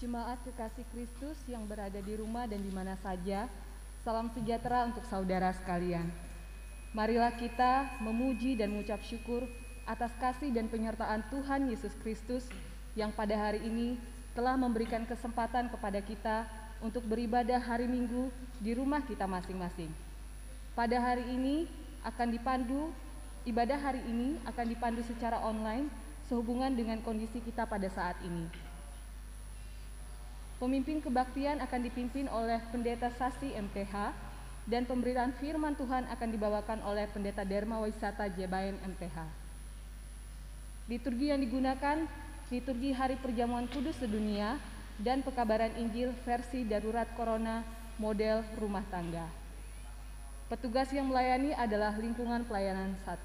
Jemaat kekasih Kristus yang berada di rumah dan di mana saja, salam sejahtera untuk saudara sekalian. Marilah kita memuji dan mengucap syukur atas kasih dan penyertaan Tuhan Yesus Kristus yang pada hari ini telah memberikan kesempatan kepada kita untuk beribadah hari Minggu di rumah kita masing-masing. Pada hari ini ibadah hari ini akan dipandu secara online sehubungan dengan kondisi kita pada saat ini. Pemimpin kebaktian akan dipimpin oleh Pendeta Sasi MTH dan pemberitaan firman Tuhan akan dibawakan oleh Pendeta Dharma Wisata Jebayan MTH. Liturgi yang digunakan, liturgi Hari Perjamuan Kudus Sedunia dan pekabaran Injil versi darurat Corona model rumah tangga. Petugas yang melayani adalah lingkungan pelayanan 1.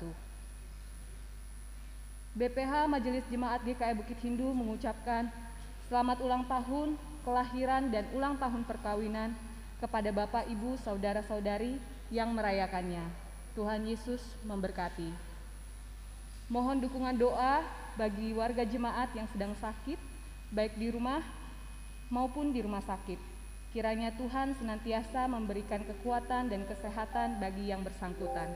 BPH Majelis Jemaat GKI Bukit Hindu mengucapkan selamat ulang tahun, kelahiran dan ulang tahun perkawinan kepada Bapak, Ibu, Saudara-saudari yang merayakannya. Tuhan Yesus memberkati. Mohon dukungan doa bagi warga jemaat yang sedang sakit, baik di rumah maupun di rumah sakit. Kiranya Tuhan senantiasa memberikan kekuatan dan kesehatan bagi yang bersangkutan.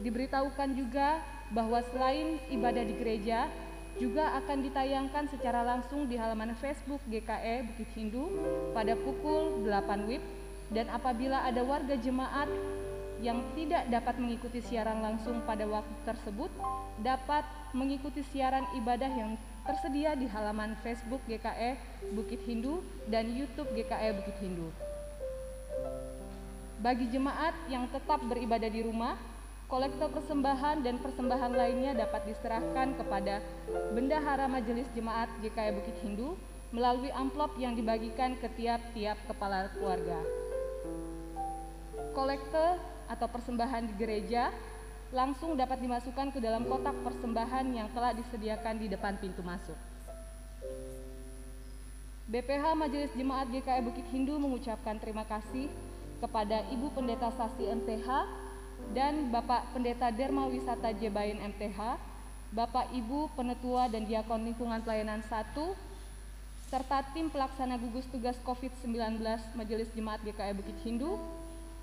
Diberitahukan juga bahwa selain ibadah di gereja, juga akan ditayangkan secara langsung di halaman Facebook GKE Bukit Hindu pada pukul 8 WIB, dan apabila ada warga jemaat yang tidak dapat mengikuti siaran langsung pada waktu tersebut, dapat mengikuti siaran ibadah yang tersedia di halaman Facebook GKE Bukit Hindu dan YouTube GKE Bukit Hindu. Bagi jemaat yang tetap beribadah di rumah, kolektor persembahan dan persembahan lainnya dapat diserahkan kepada Bendahara Majelis Jemaat GKI Bukit Hindu melalui amplop yang dibagikan ke tiap-tiap kepala keluarga. Kolektor atau persembahan di gereja langsung dapat dimasukkan ke dalam kotak persembahan yang telah disediakan di depan pintu masuk. BPH Majelis Jemaat GKI Bukit Hindu mengucapkan terima kasih kepada Ibu Pendeta Sasi MTH dan Bapak Pendeta Dharma Wisata Jebayan MTH, Bapak Ibu Penetua dan Diakon Lingkungan Pelayanan 1, serta tim pelaksana gugus tugas COVID-19 Majelis Jemaat GKI Bukit Hindu,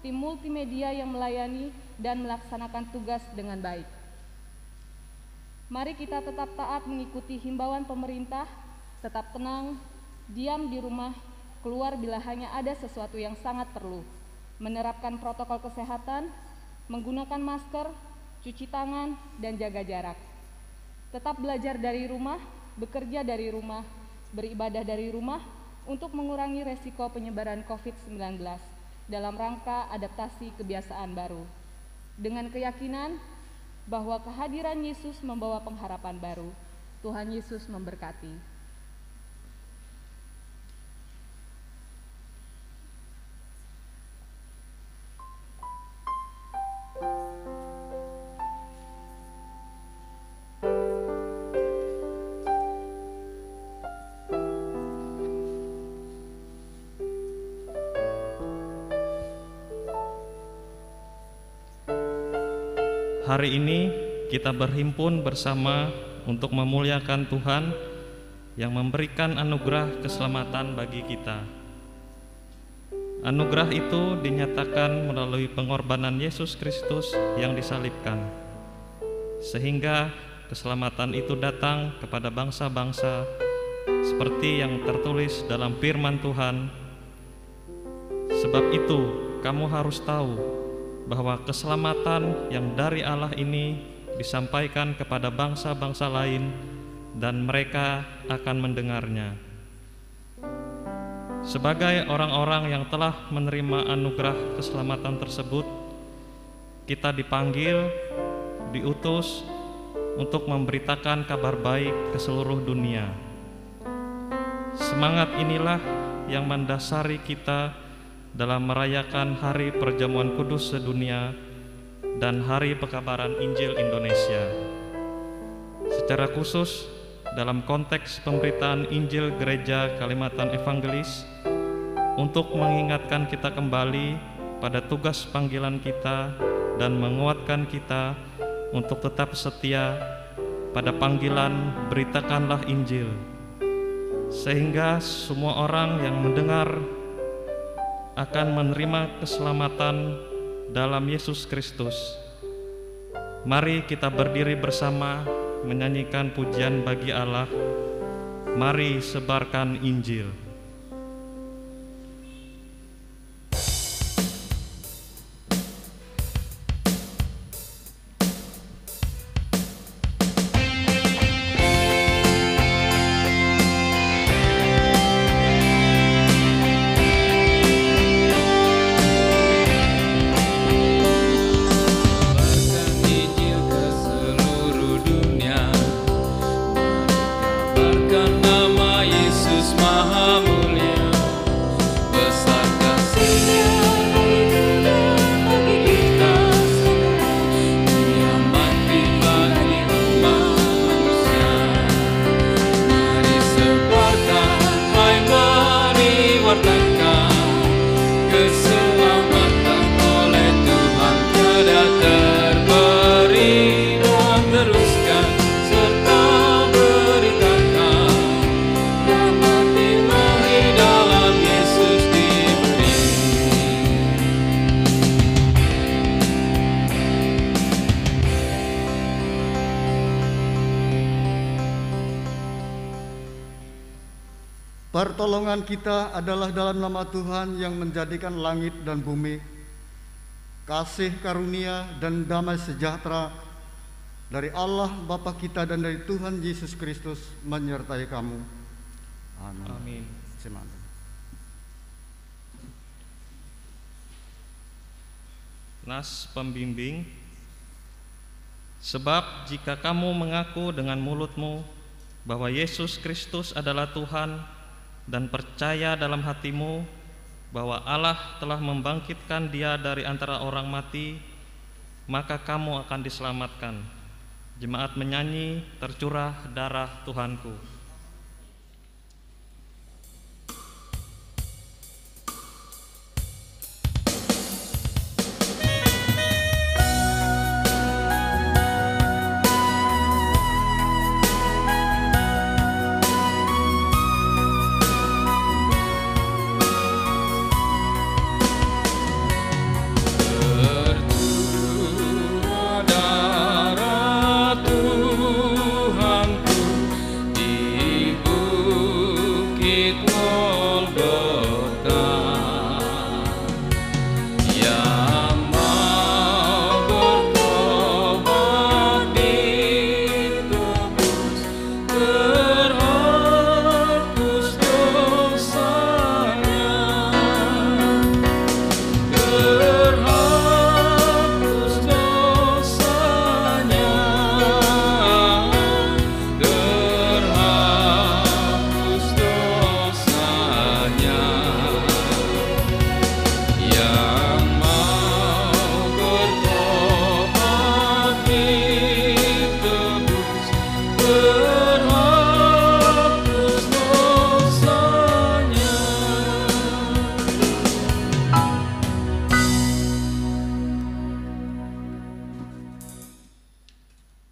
tim multimedia yang melayani dan melaksanakan tugas dengan baik. Mari kita tetap taat mengikuti himbauan pemerintah, tetap tenang, diam di rumah, keluar bila hanya ada sesuatu yang sangat perlu, menerapkan protokol kesehatan, menggunakan masker, cuci tangan, dan jaga jarak. Tetap belajar dari rumah, bekerja dari rumah, beribadah dari rumah untuk mengurangi resiko penyebaran COVID-19 dalam rangka adaptasi kebiasaan baru. Dengan keyakinan bahwa kehadiran Yesus membawa pengharapan baru. Tuhan Yesus memberkati. Hari ini kita berhimpun bersama untuk memuliakan Tuhan yang memberikan anugerah keselamatan bagi kita. Anugerah itu dinyatakan melalui pengorbanan Yesus Kristus yang disalibkan, sehingga keselamatan itu datang kepada bangsa-bangsa seperti yang tertulis dalam firman Tuhan. Sebab itu kamu harus tahu bahwa keselamatan yang dari Allah ini disampaikan kepada bangsa-bangsa lain dan mereka akan mendengarnya. Sebagai orang-orang yang telah menerima anugerah keselamatan tersebut, kita dipanggil, diutus untuk memberitakan kabar baik ke seluruh dunia. Semangat inilah yang mendasari kita dalam merayakan Hari Perjamuan Kudus Sedunia dan Hari Pekabaran Injil Indonesia. Secara khusus dalam konteks pemberitaan Injil Gereja Kalimantan Evangelis, untuk mengingatkan kita kembali pada tugas panggilan kita dan menguatkan kita untuk tetap setia pada panggilan beritakanlah Injil. sehingga semua orang yang mendengar akan menerima keselamatan dalam Yesus Kristus. Mari kita berdiri bersama menyanyikan pujian bagi Allah. Mari sebarkan Injil. Pertolongan kita adalah dalam nama Tuhan yang menjadikan langit dan bumi. Kasih karunia dan damai sejahtera dari Allah Bapa kita dan dari Tuhan Yesus Kristus menyertai kamu. Amin. Amin. Nas pembimbing. Sebab jika kamu mengaku dengan mulutmu bahwa Yesus Kristus adalah Tuhan dan percaya dalam hatimu bahwa Allah telah membangkitkan Dia dari antara orang mati, maka kamu akan diselamatkan. Jemaat menyanyi, tercurah darah Tuhanku.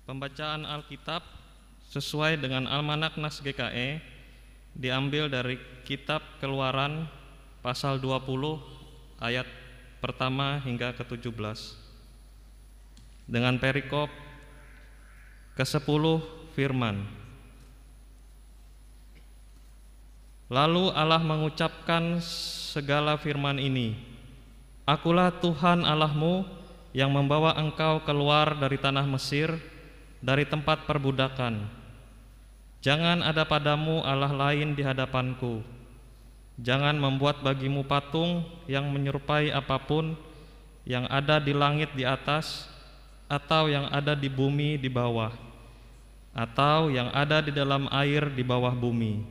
Pembacaan Alkitab sesuai dengan Almanak Nas GKE diambil dari Kitab Keluaran pasal 20 ayat pertama hingga ke-17 dengan perikop ke-10 firman. Lalu Allah mengucapkan segala firman ini, Akulah Tuhan Allahmu yang membawa engkau keluar dari tanah Mesir, dari tempat perbudakan. Jangan ada padamu Allah lain di hadapanku. Jangan membuat bagimu patung yang menyerupai apapun yang ada di langit di atas, atau yang ada di bumi di bawah, atau yang ada di dalam air di bawah bumi.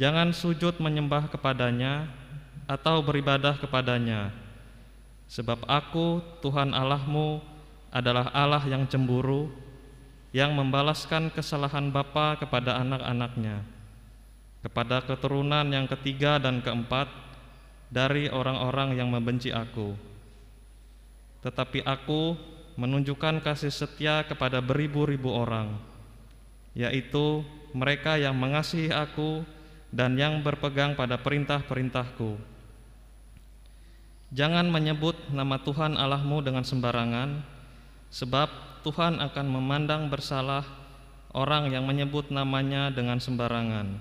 Jangan sujud menyembah kepadanya atau beribadah kepadanya, sebab Aku, Tuhan Allahmu, adalah Allah yang cemburu, yang membalaskan kesalahan bapa kepada anak-anaknya, kepada keturunan yang ketiga dan keempat dari orang-orang yang membenci Aku. Tetapi Aku menunjukkan kasih setia kepada beribu-ribu orang, yaitu mereka yang mengasihi Aku dan yang berpegang pada perintah-perintahku. Jangan menyebut nama Tuhan Allahmu dengan sembarangan, sebab Tuhan akan memandang bersalah orang yang menyebut namanya dengan sembarangan.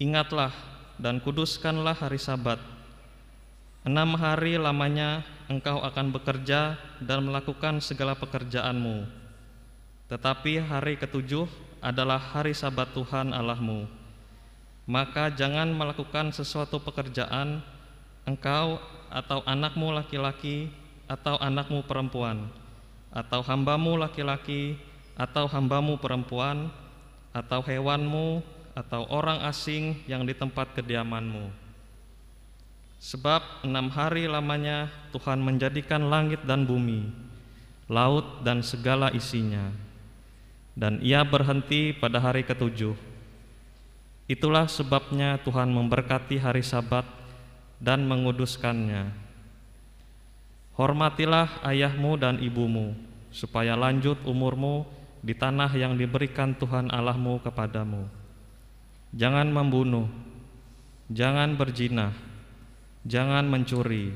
Ingatlah dan kuduskanlah hari Sabat. 6 hari lamanya engkau akan bekerja dan melakukan segala pekerjaanmu. Tetapi hari ke-7 adalah hari Sabat Tuhan Allahmu. Maka jangan melakukan sesuatu pekerjaan, engkau atau anakmu laki-laki atau anakmu perempuan, atau hambamu laki-laki atau hambamu perempuan, atau hewanmu, atau orang asing yang di tempat kediamanmu. Sebab 6 hari lamanya Tuhan menjadikan langit dan bumi, laut dan segala isinya, dan Ia berhenti pada hari ke-7. Itulah sebabnya Tuhan memberkati hari Sabat dan menguduskannya. Hormatilah ayahmu dan ibumu, supaya lanjut umurmu di tanah yang diberikan Tuhan Allahmu kepadamu. Jangan membunuh, jangan berzina, jangan mencuri,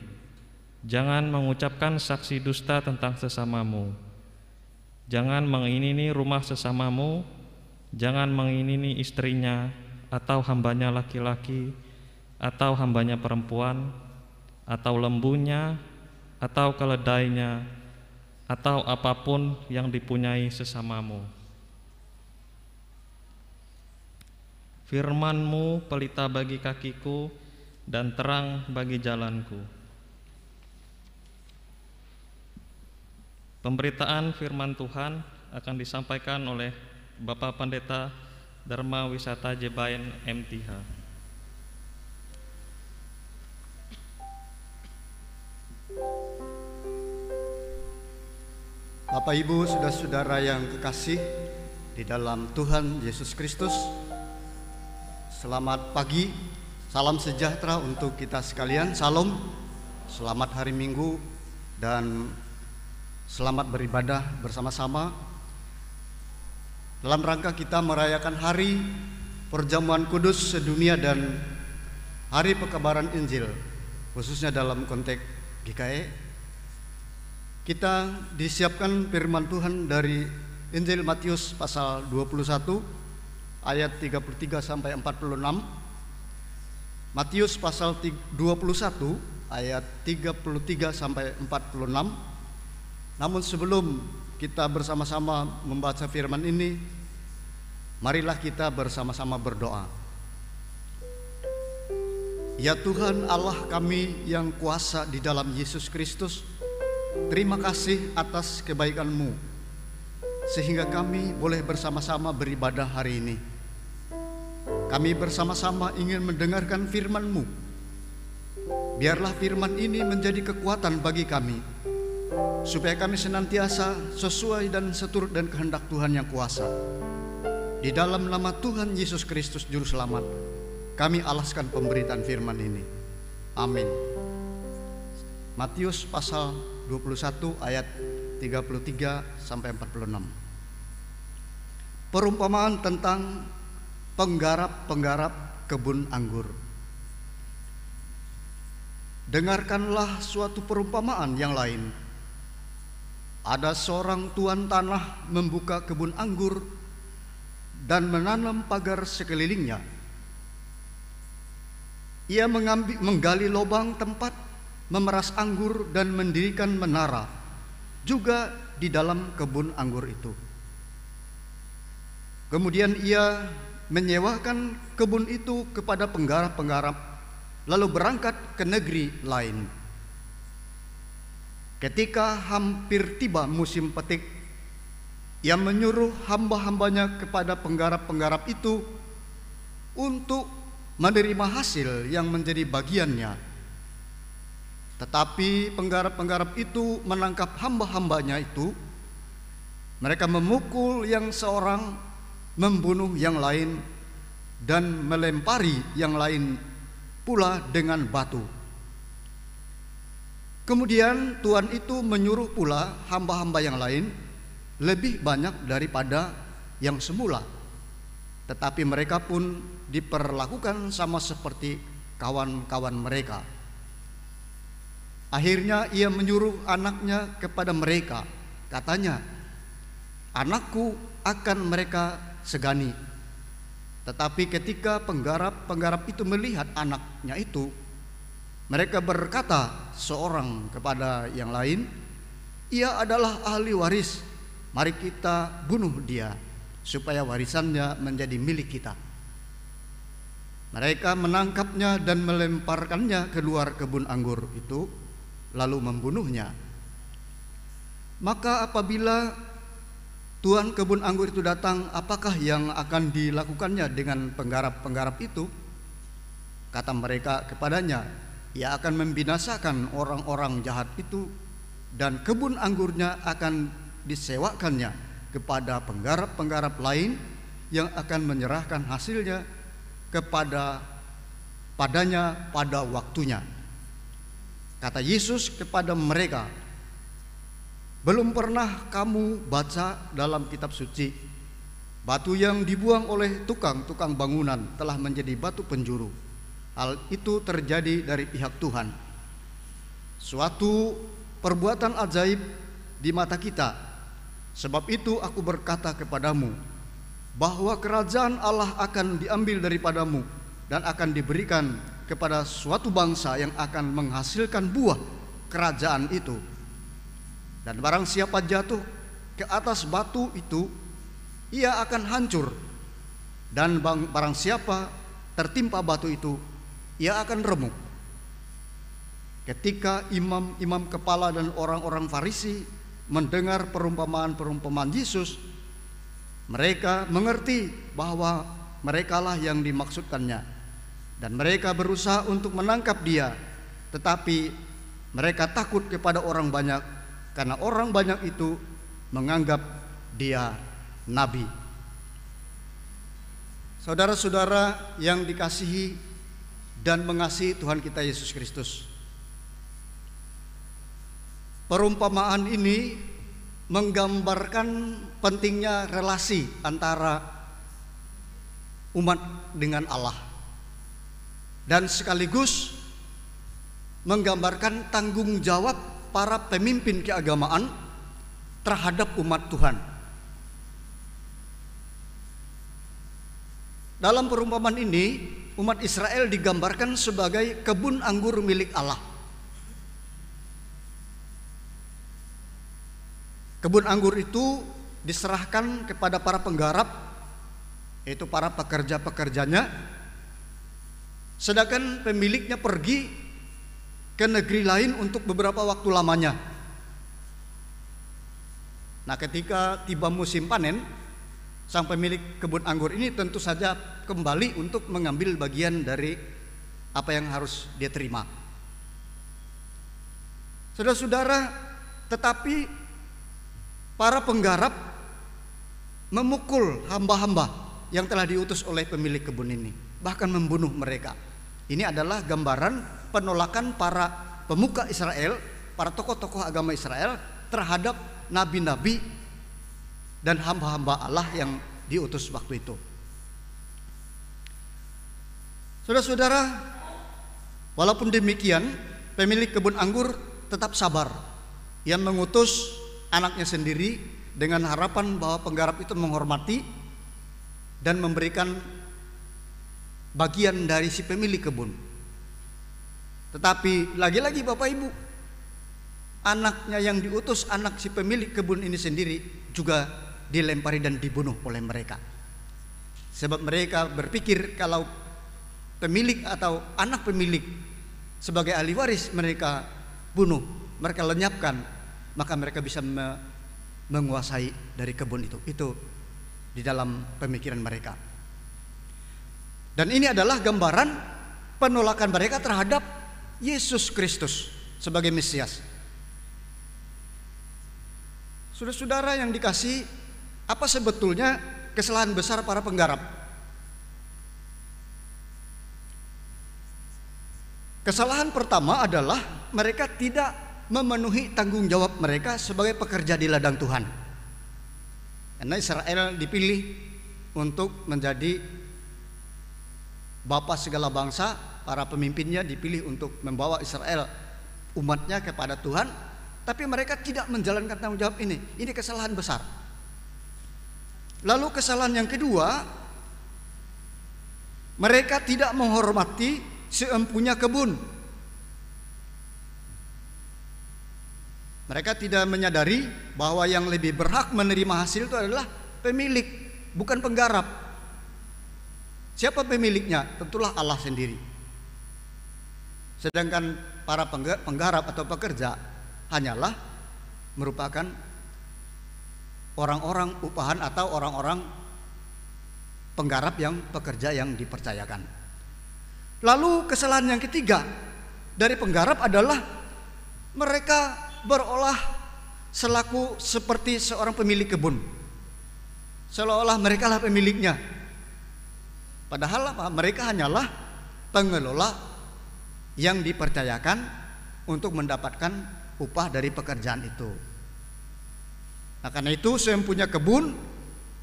jangan mengucapkan saksi dusta tentang sesamamu, jangan menginini rumah sesamamu, jangan menginini istrinya atau hambanya laki-laki atau hambanya perempuan, atau lembunya, atau keledainya, atau apapun yang dipunyai sesamamu. Firman-Mu pelita bagi kakiku dan terang bagi jalanku. Pemberitaan firman Tuhan akan disampaikan oleh Bapak Pendeta Dharma Wisata Jebayan MTH. Bapak Ibu, saudara-saudara yang kekasih di dalam Tuhan Yesus Kristus, selamat pagi, salam sejahtera untuk kita sekalian. Salam, selamat hari Minggu dan selamat beribadah bersama-sama dalam rangka kita merayakan hari perjamuan kudus sedunia dan hari pekabaran Injil, khususnya dalam konteks GKE. Kita disiapkan firman Tuhan dari Injil Matius pasal 21 ayat 33 sampai 46. Matius pasal 21 ayat 33 sampai 46. Namun sebelum kita bersama-sama membaca firman ini, marilah kita bersama-sama berdoa. Ya Tuhan Allah kami yang kuasa di dalam Yesus Kristus, terima kasih atas kebaikan-Mu sehingga kami boleh bersama-sama beribadah hari ini. Kami bersama-sama ingin mendengarkan firman-Mu. Biarlah firman ini menjadi kekuatan bagi kami, supaya kami senantiasa sesuai dan seturut dan kehendak Tuhan yang kuasa. Di dalam nama Tuhan Yesus Kristus Juru Selamat, kami alaskan pemberitaan firman ini. Amin. Matius pasal 21 ayat 33 sampai 46. Perumpamaan tentang penggarap-penggarap kebun anggur. Dengarkanlah suatu perumpamaan yang lain. Ada seorang tuan tanah membuka kebun anggur dan menanam pagar sekelilingnya. Ia menggali lubang tempat memeras anggur dan mendirikan menara juga di dalam kebun anggur itu. Kemudian ia menyewakan kebun itu kepada penggarap-penggarap, lalu berangkat ke negeri lain. Ketika hampir tiba musim petik, ia menyuruh hamba-hambanya kepada penggarap-penggarap itu untuk menerima hasil yang menjadi bagiannya. Tetapi penggarap-penggarap itu menangkap hamba-hambanya itu. Mereka memukul yang seorang, membunuh yang lain, dan melempari yang lain pula dengan batu. Kemudian tuan itu menyuruh pula hamba-hamba yang lain lebih banyak daripada yang semula, tetapi mereka pun diperlakukan sama seperti kawan-kawan mereka. Akhirnya ia menyuruh anaknya kepada mereka. Katanya, anakku akan mereka segani. Tetapi ketika penggarap itu melihat anaknya itu, mereka berkata seorang kepada yang lain, ia adalah ahli waris, mari kita bunuh dia, supaya warisannya menjadi milik kita. Mereka menangkapnya dan melemparkannya keluar kebun anggur itu, lalu membunuhnya. Maka apabila tuan kebun anggur itu datang, apakah yang akan dilakukannya dengan penggarap-penggarap itu? Kata mereka kepadanya, ia akan membinasakan orang-orang jahat itu, dan kebun anggurnya akan disewakannya kepada penggarap-penggarap lain yang akan menyerahkan hasilnya padanya pada waktunya. Kata Yesus kepada mereka, belum pernah kamu baca dalam kitab suci, batu yang dibuang oleh tukang-tukang bangunan telah menjadi batu penjuru. Hal itu terjadi dari pihak Tuhan, suatu perbuatan ajaib di mata kita. Sebab itu aku berkata kepadamu, bahwa kerajaan Allah akan diambil daripadamu dan akan diberikan kepada suatu bangsa yang akan menghasilkan buah kerajaan itu. Dan barang siapa jatuh ke atas batu itu, ia akan hancur. Dan barang siapa tertimpa batu itu, ia akan remuk. Ketika imam-imam kepala dan orang-orang Farisi mendengar perumpamaan-perumpamaan Yesus, mereka mengerti bahwa merekalah yang dimaksudkannya, dan mereka berusaha untuk menangkap dia. Tetapi mereka takut kepada orang banyak, karena orang banyak itu menganggap dia nabi. Saudara-saudara yang dikasihi dan mengasihi Tuhan kita Yesus Kristus, perumpamaan ini menggambarkan pentingnya relasi antara umat dengan Allah, dan sekaligus menggambarkan tanggung jawab para pemimpin keagamaan terhadap umat Tuhan. Dalam perumpamaan ini, umat Israel digambarkan sebagai kebun anggur milik Allah. Kebun anggur itu diserahkan kepada para penggarap, yaitu para pekerja-pekerjanya, sedangkan pemiliknya pergi ke negeri lain untuk beberapa waktu lamanya. Nah, ketika tiba musim panen, sang pemilik kebun anggur ini tentu saja kembali untuk mengambil bagian dari apa yang harus dia terima. Saudara-saudara, tetapi para penggarap memukul hamba-hamba yang telah diutus oleh pemilik kebun ini, bahkan membunuh mereka. Ini adalah gambaran penolakan para pemuka Israel, para tokoh-tokoh agama Israel terhadap nabi-nabi dan hamba-hamba Allah yang diutus waktu itu. Saudara-saudara, walaupun demikian, pemilik kebun anggur tetap sabar. Ia mengutus anaknya sendiri dengan harapan bahwa penggarap itu menghormati dan memberikan bagian dari si pemilik kebun. Tetapi lagi-lagi Bapak Ibu, anaknya yang diutus, anak si pemilik kebun ini sendiri juga dilempari dan dibunuh oleh mereka. Sebab mereka berpikir kalau pemilik atau anak pemilik sebagai ahli waris mereka bunuh, mereka lenyapkan, maka mereka bisa menguasai dari kebun itu. Itu di dalam pemikiran mereka. Dan ini adalah gambaran penolakan mereka terhadap Yesus Kristus sebagai Mesias. Saudara-saudara yang dikasihi, apa sebetulnya kesalahan besar para penggarap? Kesalahan pertama adalah mereka tidak memenuhi tanggung jawab mereka sebagai pekerja di ladang Tuhan. Karena Israel dipilih untuk menjadi bapa segala bangsa, para pemimpinnya dipilih untuk membawa Israel, umatnya, kepada Tuhan, tapi mereka tidak menjalankan tanggung jawab ini. Ini kesalahan besar. Lalu kesalahan yang kedua, mereka tidak menghormati seempunya kebun. Mereka tidak menyadari bahwa yang lebih berhak menerima hasil itu adalah pemilik, bukan penggarap. Siapa pemiliknya? Tentulah Allah sendiri. Sedangkan para penggarap atau pekerja hanyalah merupakan orang-orang upahan atau orang-orang penggarap yang pekerja yang dipercayakan. Lalu kesalahan yang ketiga dari penggarap adalah mereka berolah selaku seperti seorang pemilik kebun, seolah-olah mereka lah pemiliknya. Padahal mereka hanyalah pengelola yang dipercayakan untuk mendapatkan upah dari pekerjaan itu. Nah, karena itu sempunya kebun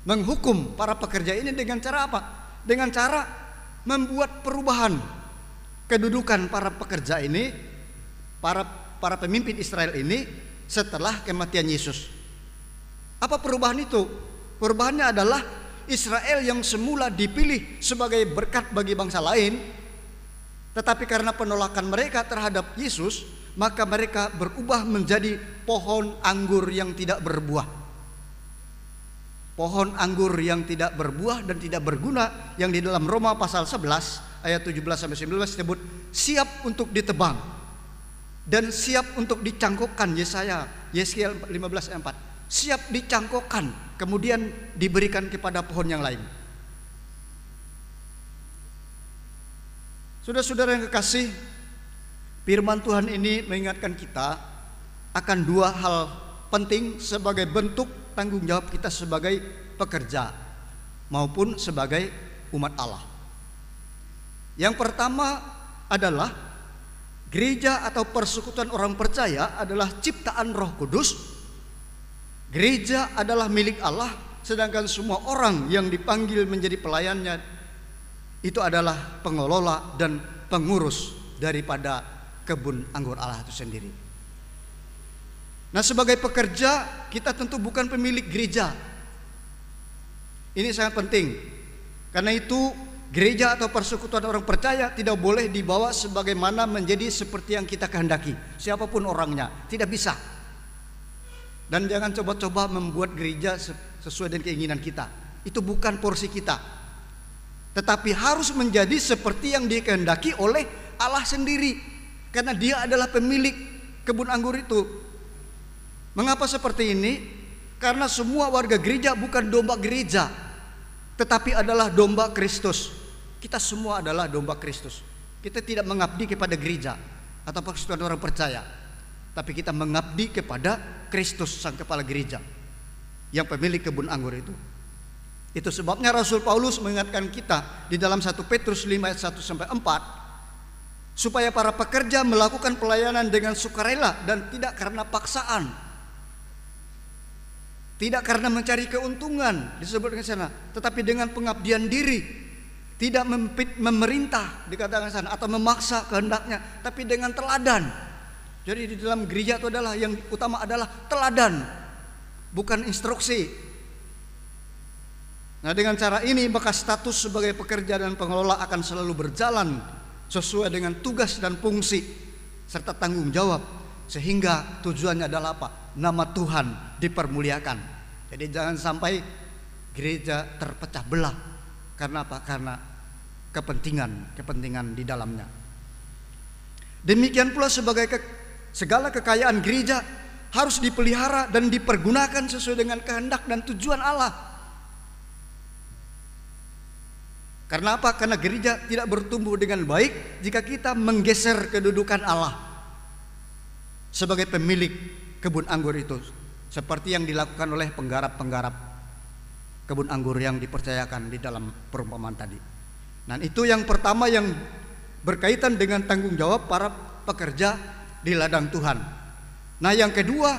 menghukum para pekerja ini dengan cara apa? Dengan cara membuat perubahan kedudukan para pekerja ini, para pemimpin Israel ini setelah kematian Yesus. Apa perubahan itu? Perubahannya adalah Israel yang semula dipilih sebagai berkat bagi bangsa lain, tetapi karena penolakan mereka terhadap Yesus, maka mereka berubah menjadi pohon anggur yang tidak berbuah. Pohon anggur yang tidak berbuah dan tidak berguna, yang di dalam Roma pasal 11 ayat 17-19 disebut siap untuk ditebang dan siap untuk dicangkokkan. Yeskiel 15 ayat 4. Siap dicangkokkan, kemudian diberikan kepada pohon yang lain. Saudara-saudara yang kekasih, firman Tuhan ini mengingatkan kita akan dua hal penting sebagai bentuk tanggung jawab kita sebagai pekerja maupun sebagai umat Allah. Yang pertama adalah gereja atau persekutuan orang percaya adalah ciptaan Roh Kudus. Gereja adalah milik Allah, sedangkan semua orang yang dipanggil menjadi pelayannya itu adalah pengelola dan pengurus daripada kebun anggur Allah itu sendiri. Nah, sebagai pekerja kita tentu bukan pemilik gereja. Ini sangat penting. Karena itu gereja atau persekutuan orang percaya tidak boleh dibawa sebagaimana menjadi seperti yang kita kehendaki, siapapun orangnya, tidak bisa. Dan jangan coba-coba membuat gereja sesuai dengan keinginan kita. Itu bukan porsi kita. Tetapi harus menjadi seperti yang dikehendaki oleh Allah sendiri, karena Dia adalah pemilik kebun anggur itu. Mengapa seperti ini? Karena semua warga gereja bukan domba gereja, tetapi adalah domba Kristus. Kita semua adalah domba Kristus. Kita tidak mengabdi kepada gereja atau persekutuan orang percaya, tapi kita mengabdi kepada Kristus, sang kepala gereja, yang pemilik kebun anggur itu. Itu sebabnya Rasul Paulus mengingatkan kita di dalam 1 Petrus 5 ayat 1-4 supaya para pekerja melakukan pelayanan dengan sukarela dan tidak karena paksaan, tidak karena mencari keuntungan, disebutkan sana, tetapi dengan pengabdian diri, tidak memerintah dikatakan sana atau memaksa kehendaknya, tapi dengan teladan. Jadi di dalam gereja itu adalah yang utama adalah teladan, bukan instruksi. Nah, dengan cara ini maka status sebagai pekerja dan pengelola akan selalu berjalan sesuai dengan tugas dan fungsi serta tanggung jawab, sehingga tujuannya adalah apa? Nama Tuhan dipermuliakan. Jadi jangan sampai gereja terpecah belah. Karena apa? Karena kepentingan di dalamnya. Demikian pula segala kekayaan gereja harus dipelihara dan dipergunakan sesuai dengan kehendak dan tujuan Allah. Karena apa? Karena gereja tidak bertumbuh dengan baik jika kita menggeser kedudukan Allah sebagai pemilik kebun anggur itu, seperti yang dilakukan oleh penggarap-penggarap kebun anggur yang dipercayakan di dalam perumpamaan tadi. Nah, itu yang pertama yang berkaitan dengan tanggung jawab para pekerja di ladang Tuhan. Nah, yang kedua,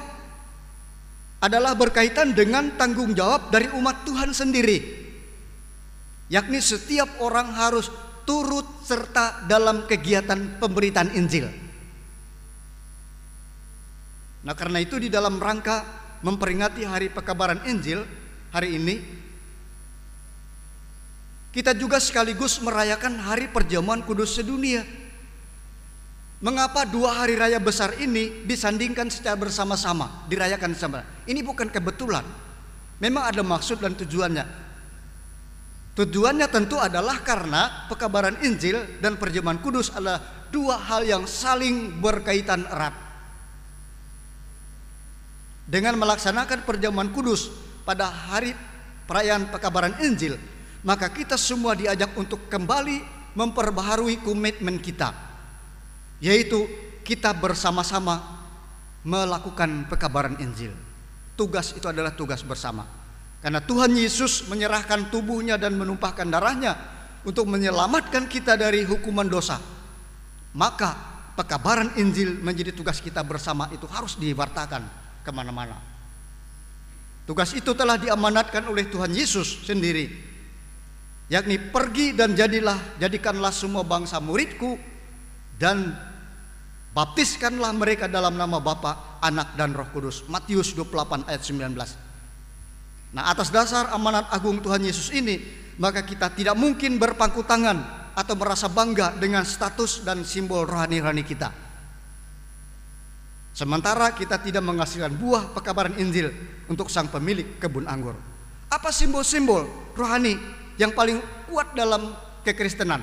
adalah berkaitan dengan tanggung jawab dari umat Tuhan sendiri, yakni setiap orang harus turut serta dalam kegiatan pemberitaan Injil. Nah, karena itu di dalam rangka memperingati Hari Pekabaran Injil hari ini, kita juga sekaligus merayakan Hari Perjamuan Kudus sedunia. Mengapa dua hari raya besar ini disandingkan secara bersama-sama, dirayakan sama? Ini bukan kebetulan. Memang ada maksud dan tujuannya. Tujuannya tentu adalah karena Pekabaran Injil dan Perjamuan Kudus adalah dua hal yang saling berkaitan erat. Dengan melaksanakan Perjamuan Kudus pada hari perayaan Pekabaran Injil, maka kita semua diajak untuk kembali memperbaharui komitmen kita, yaitu kita bersama-sama melakukan Pekabaran Injil. Tugas itu adalah tugas bersama. Karena Tuhan Yesus menyerahkan tubuhnya dan menumpahkan darahnya untuk menyelamatkan kita dari hukuman dosa. Maka Pekabaran Injil menjadi tugas kita bersama, itu harus diwartakan kemana-mana. Tugas itu telah diamanatkan oleh Tuhan Yesus sendiri, yakni pergi dan jadikanlah semua bangsa muridku dan baptiskanlah mereka dalam nama Bapa, Anak dan Roh Kudus. Matius 28 ayat 19. Nah, atas dasar amanat agung Tuhan Yesus ini, maka kita tidak mungkin berpangku tangan atau merasa bangga dengan status dan simbol rohani-rohani kita, sementara kita tidak menghasilkan buah Pekabaran Injil untuk sang pemilik kebun anggur. Apa simbol-simbol rohani yang paling kuat dalam kekristenan?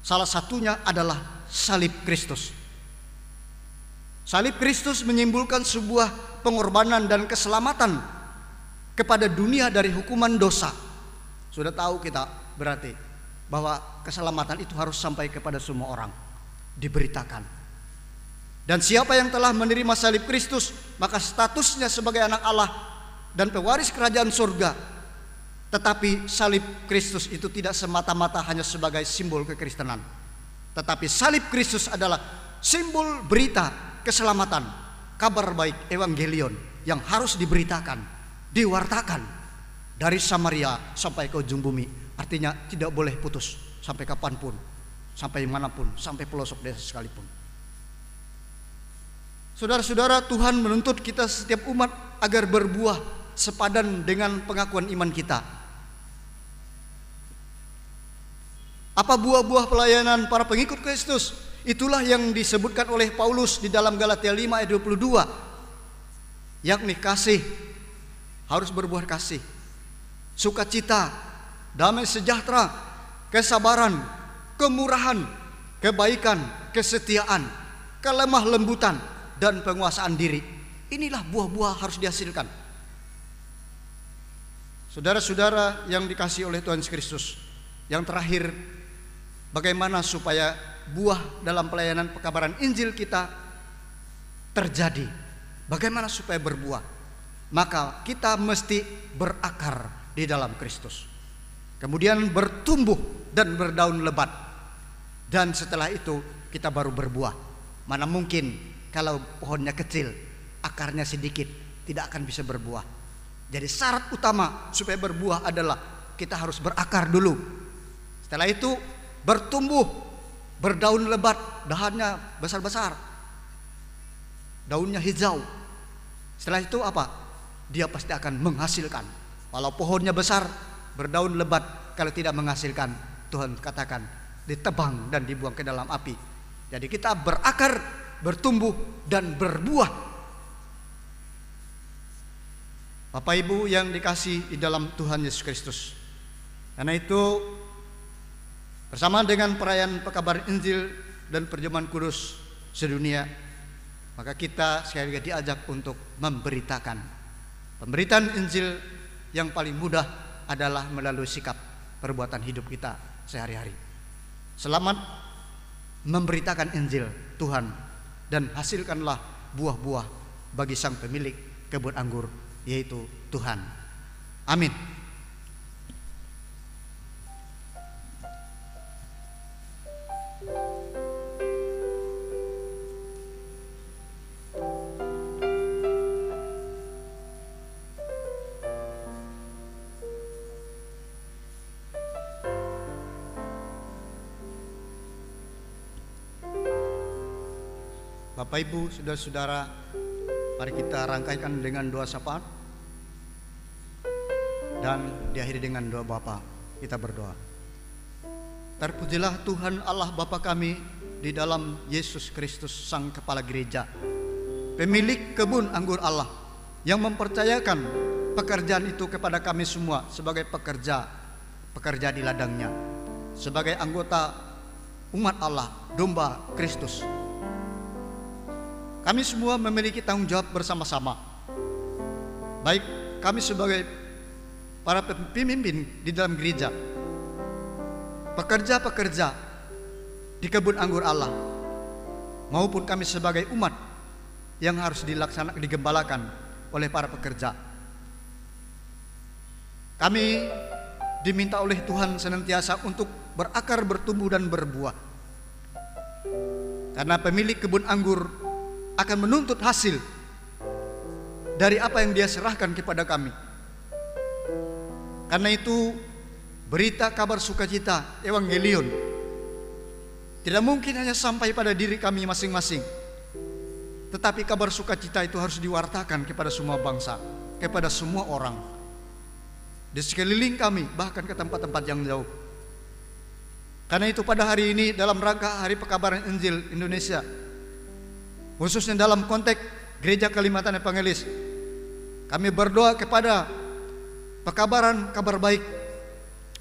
Salah satunya adalah salib Kristus. Salib Kristus menyimbolkan sebuah pengorbanan dan keselamatan kepada dunia dari hukuman dosa. Sudah tahu kita berarti bahwa keselamatan itu harus sampai kepada semua orang, diberitakan. Dan siapa yang telah menerima salib Kristus, maka statusnya sebagai anak Allah dan pewaris kerajaan surga. Tetapi salib Kristus itu tidak semata-mata hanya sebagai simbol kekristenan, tetapi salib Kristus adalah simbol berita keselamatan, kabar baik, evangelion yang harus diberitakan, diwartakan dari Samaria sampai ke ujung bumi. Artinya tidak boleh putus sampai kapanpun, sampai manapun, sampai pelosok desa sekalipun. Saudara-saudara, Tuhan menuntut kita setiap umat agar berbuah sepadan dengan pengakuan iman kita. Apa buah-buah pelayanan para pengikut Kristus? Itulah yang disebutkan oleh Paulus di dalam Galatia 5 ayat 22, yakni kasih, harus berbuah kasih, sukacita, damai sejahtera, kesabaran, kemurahan, kebaikan, kesetiaan, kelemah lembutan, dan penguasaan diri. Inilah buah-buah harus dihasilkan. Saudara-saudara yang dikasihi oleh Tuhan Yesus Kristus, yang terakhir, bagaimana supaya buah dalam pelayanan Pekabaran Injil kita terjadi? Bagaimana supaya berbuah? Maka kita mesti berakar di dalam Kristus, kemudian bertumbuh dan berdaun lebat, dan setelah itu kita baru berbuah. Mana mungkin kalau pohonnya kecil, akarnya sedikit, tidak akan bisa berbuah. Jadi syarat utama supaya berbuah adalah kita harus berakar dulu. Setelah itu bertumbuh, berdaun lebat, dahannya besar-besar, daunnya hijau. Setelah itu apa? Dia pasti akan menghasilkan. Walau pohonnya besar, berdaun lebat, kalau tidak menghasilkan, Tuhan katakan ditebang dan dibuang ke dalam api. Jadi kita berakar, bertumbuh, dan berbuah. Bapak Ibu yang dikasihi di dalam Tuhan Yesus Kristus, karena itu bersama dengan perayaan Pekabaran Injil dan Perjamuan Kudus sedunia, maka kita sekali lagi diajak untuk memberitakan. Pemberitaan Injil yang paling mudah adalah melalui sikap perbuatan hidup kita sehari-hari. Selamat memberitakan Injil Tuhan, dan hasilkanlah buah-buah bagi sang pemilik kebun anggur, yaitu Tuhan. Amin. Bapak Ibu, saudara-saudara, mari kita rangkaikan dengan doa syafaat dan diakhiri dengan doa Bapa. Kita berdoa. Terpujilah Tuhan Allah Bapa kami di dalam Yesus Kristus Sang Kepala Gereja, pemilik kebun anggur Allah, yang mempercayakan pekerjaan itu kepada kami semua sebagai pekerja di ladangnya, sebagai anggota umat Allah, domba Kristus. Kami semua memiliki tanggung jawab bersama-sama, baik kami sebagai para pemimpin di dalam gereja, pekerja-pekerja di kebun anggur Allah, maupun kami sebagai umat yang harus digembalakan oleh para pekerja. Kami diminta oleh Tuhan senantiasa untuk berakar, bertumbuh dan berbuah, karena pemilik kebun anggur akan menuntut hasil dari apa yang Dia serahkan kepada kami. Karena itu, berita kabar sukacita evangelion tidak mungkin hanya sampai pada diri kami masing-masing, tetapi kabar sukacita itu harus diwartakan kepada semua bangsa, kepada semua orang di sekeliling kami, bahkan ke tempat-tempat yang jauh. Karena itu pada hari ini, dalam rangka Hari Pekabaran Injil Indonesia, khususnya dalam konteks Gereja Kalimantan Evangelis, kami berdoa kepada pekabaran kabar baik,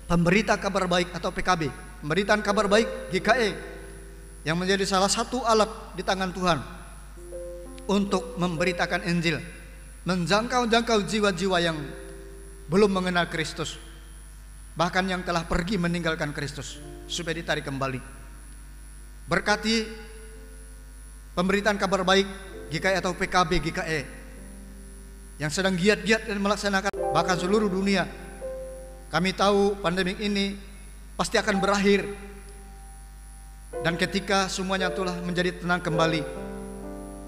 pemberita kabar baik atau PKB, pemberitaan kabar baik GKE, yang menjadi salah satu alat di tangan Tuhan untuk memberitakan Injil, menjangkau jiwa-jiwa yang belum mengenal Kristus, bahkan yang telah pergi meninggalkan Kristus, supaya ditarik kembali. Berkati pemberitaan kabar baik GKE atau PKB GKE yang sedang giat-giat dan melaksanakan, bahkan seluruh dunia. Kami tahu pandemi ini pasti akan berakhir, dan ketika semuanya telah menjadi tenang kembali,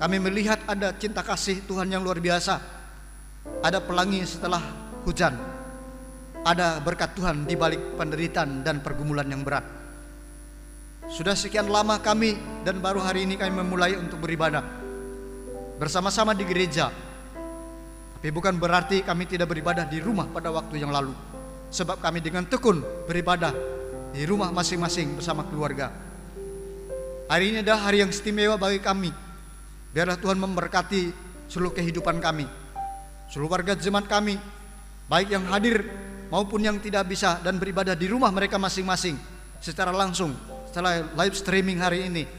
kami melihat ada cinta kasih Tuhan yang luar biasa, ada pelangi setelah hujan, ada berkat Tuhan di balik penderitaan dan pergumulan yang berat. Sudah sekian lama kami, dan baru hari ini kami memulai untuk beribadah bersama-sama di gereja. Tapi bukan berarti kami tidak beribadah di rumah pada waktu yang lalu, sebab kami dengan tekun beribadah di rumah masing-masing bersama keluarga. Hari ini adalah hari yang istimewa bagi kami. Biarlah Tuhan memberkati seluruh kehidupan kami, seluruh warga jemaat kami, baik yang hadir maupun yang tidak bisa dan beribadah di rumah mereka masing-masing secara langsung setelah live streaming hari ini.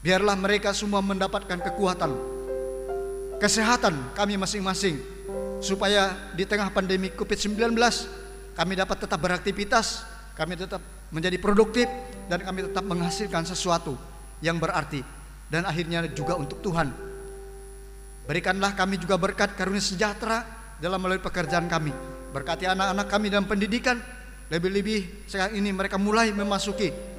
Biarlah mereka semua mendapatkan kekuatan, kesehatan kami masing-masing, supaya di tengah pandemi COVID-19 kami dapat tetap beraktivitas, kami tetap menjadi produktif, dan kami tetap menghasilkan sesuatu yang berarti dan akhirnya juga untuk Tuhan. Berikanlah kami juga berkat karunia sejahtera dalam melalui pekerjaan kami. Berkati anak-anak kami dalam pendidikan, lebih-lebih sekarang ini mereka mulai memasuki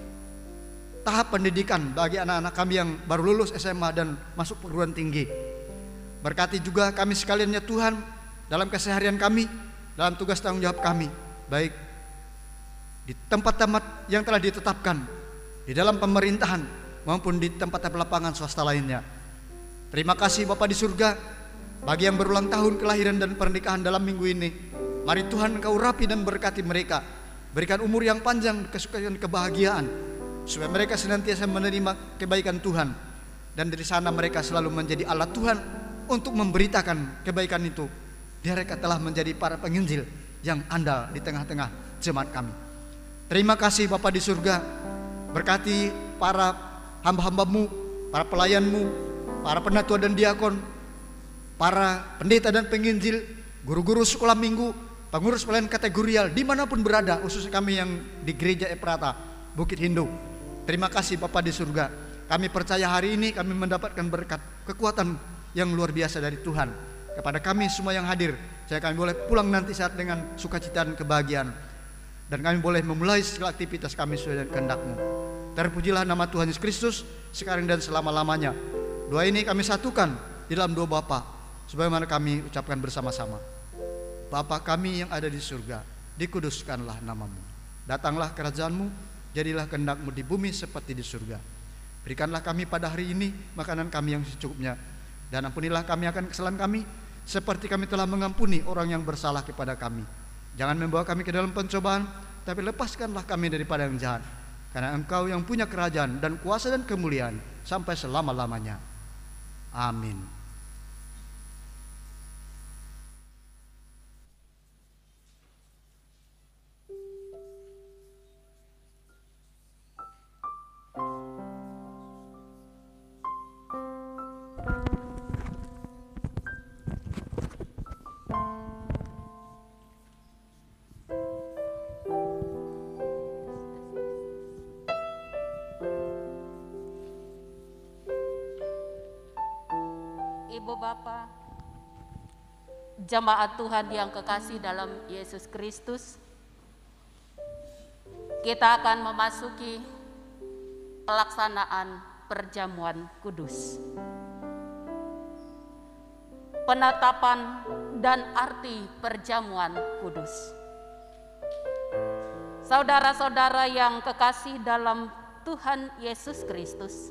tahap pendidikan bagi anak-anak kami yang baru lulus SMA dan masuk perguruan tinggi. Berkati juga kami sekalian ya Tuhan, dalam keseharian kami, dalam tugas tanggung jawab kami, baik di tempat-tempat yang telah ditetapkan di dalam pemerintahan maupun di tempat-tempat lapangan swasta lainnya. Terima kasih Bapa di surga, bagi yang berulang tahun kelahiran dan pernikahan dalam minggu ini. Mari Tuhan Engkau urapi dan berkati mereka, berikan umur yang panjang, kesukaan, kebahagiaan, supaya mereka senantiasa menerima kebaikan Tuhan, dan dari sana mereka selalu menjadi alat Tuhan untuk memberitakan kebaikan itu. Mereka telah menjadi para penginjil yang andal di tengah-tengah jemaat kami. Terima kasih Bapa di surga, berkati para hamba-hambamu, para pelayanmu, para penatua dan diakon, para pendeta dan penginjil, guru-guru sekolah minggu, pengurus pelayan kategorial dimanapun berada, khususnya kami yang di gereja Efrata Bukit Hindu. Terima kasih Bapa di surga, kami percaya hari ini kami mendapatkan berkat, kekuatan yang luar biasa dari Tuhan. Kepada kami semua yang hadir, saya kami boleh pulang nanti saat dengan sukacita dan kebahagiaan, dan kami boleh memulai segala aktivitas kami sesuai dengan kehendak-Mu. Terpujilah nama Tuhan Yesus Kristus sekarang dan selama-lamanya. Doa ini kami satukan di dalam doa Bapa, sebagaimana kami ucapkan bersama-sama. Bapa kami yang ada di surga, dikuduskanlah nama-Mu. Datanglah kerajaan-Mu, jadilah kehendak-Mu di bumi seperti di surga. Berikanlah kami pada hari ini makanan kami yang secukupnya, dan ampunilah kami akan kesalahan kami, seperti kami telah mengampuni orang yang bersalah kepada kami. Jangan membawa kami ke dalam pencobaan, tapi lepaskanlah kami daripada yang jahat. Karena Engkau yang punya kerajaan dan kuasa dan kemuliaan sampai selama-lamanya. Amin. Ibu Bapa, jemaat Tuhan yang kekasih dalam Yesus Kristus, kita akan memasuki pelaksanaan perjamuan kudus. Penetapan dan arti perjamuan kudus. Saudara-saudara yang kekasih dalam Tuhan Yesus Kristus,